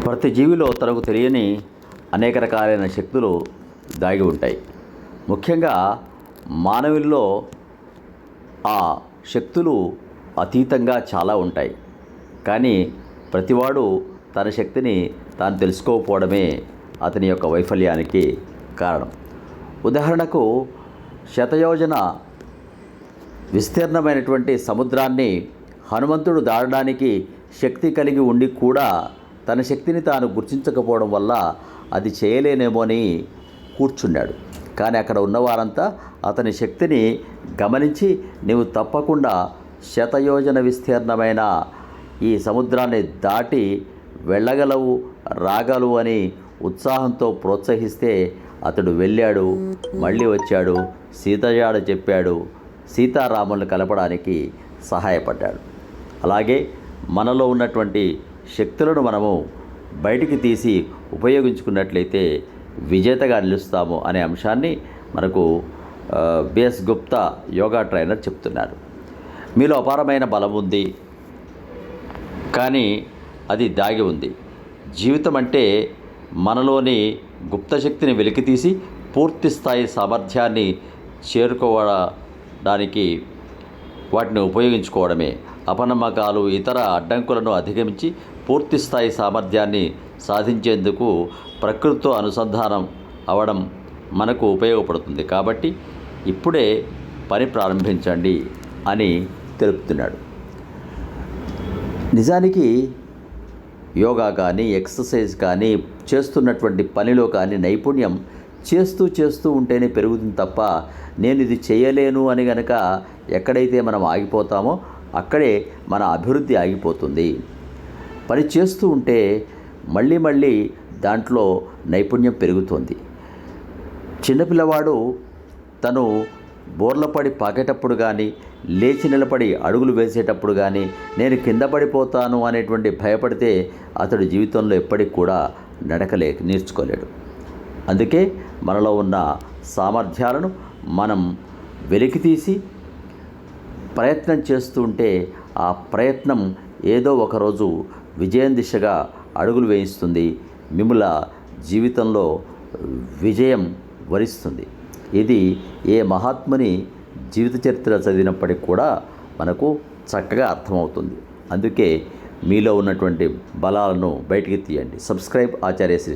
ప్రతి జీవిలో తనకు తెలియని అనేక రకాలైన శక్తులు దాగి ఉంటాయి. ముఖ్యంగా మానవుల్లో ఆ శక్తులు అతీతంగా చాలా ఉంటాయి. కానీ ప్రతివాడు తన శక్తిని తాను తెలుసుకోకపోవడమే అతని యొక్క వైఫల్యానికి కారణం. ఉదాహరణకు శతయోజన విస్తీర్ణమైనటువంటి సముద్రాన్ని హనుమంతుడు దాటడానికి శక్తి కలిగి ఉండి కూడా తన శక్తిని తాను గుర్తించకపోవడం వల్ల అది చేయలేనేమో అని కూర్చున్నాడు. కానీ అక్కడ ఉన్నవారంతా అతని శక్తిని గమనించి నీవు తప్పకుండా శతయోజన విస్తీర్ణమైన ఈ సముద్రాన్ని దాటి వెళ్ళగలవు, రాగలవు అని ఉత్సాహంతో ప్రోత్సహిస్తే అతడు వెళ్ళాడు, మళ్ళీ వచ్చాడు, సీతజాడ చెప్పాడు, సీతారాములను కలపడానికి సహాయపడ్డాడు. అలాగే మనలో ఉన్నటువంటి శక్తులను మనము బయటికి తీసి ఉపయోగించుకున్నట్లయితే విజేతగా నిలుస్తాము అనే అంశాన్ని మనకు బిఎస్ గుప్తా యోగా ట్రైనర్ చెప్తున్నారు. మీలో అపారమైన బలం ఉంది, కానీ అది దాగి ఉంది. జీవితం అంటే మనలోని గుప్తశక్తిని వెలికితీసి పూర్తి స్థాయి సామర్థ్యాన్ని చేరుకోవడానికి వాటిని ఉపయోగించుకోవడమే. అపనమ్మకాలు, ఇతర అడ్డంకులను అధిగమించి పూర్తి స్థాయి సామర్థ్యాన్ని సాధించేందుకు ప్రకృతితో అనుసంధానం అవడం మనకు ఉపయోగపడుతుంది. కాబట్టి ఇప్పుడే పని ప్రారంభించండి అని తెలుపుతున్నాడు. నిజానికి యోగా కానీ, ఎక్సర్సైజ్ కానీ, చేస్తున్నటువంటి పనిలో కానీ నైపుణ్యం చేస్తూ ఉంటేనే పెరుగుతుంది తప్ప నేను ఇది చేయలేను అని గనక ఎక్కడైతే మనం ఆగిపోతామో అక్కడే మన అభివృద్ధి ఆగిపోతుంది. పని చేస్తూ ఉంటే మళ్ళీ దాంట్లో నైపుణ్యం పెరుగుతుంది. చిన్నపిల్లవాడు తను బోర్లపడి పాకేటప్పుడు కానీ, లేచి నిలబడి అడుగులు వేసేటప్పుడు కానీ నేను కింద పడిపోతాను అనేటువంటి భయపడితే అతడు జీవితంలో ఎప్పటికి కూడా నేర్చుకోలేడు. అందుకే మనలో ఉన్న సామర్థ్యాలను మనం వెలికితీసి ప్రయత్నం చేస్తూ ఉంటే ఆ ప్రయత్నం ఏదో ఒకరోజు విజయం దిశగా అడుగులు వేయిస్తుంది, మిమ్మల జీవితంలో విజయం వరిస్తుంది. ఇది ఏ మహాత్ముని జీవిత చరిత్ర చదివినప్పటికి కూడా మనకు చక్కగా అర్థమవుతుంది. అందుకే మీలో ఉన్నటువంటి బలాలను బయటికి తీయండి. సబ్స్క్రైబ్ ఆచార్య శ్రీ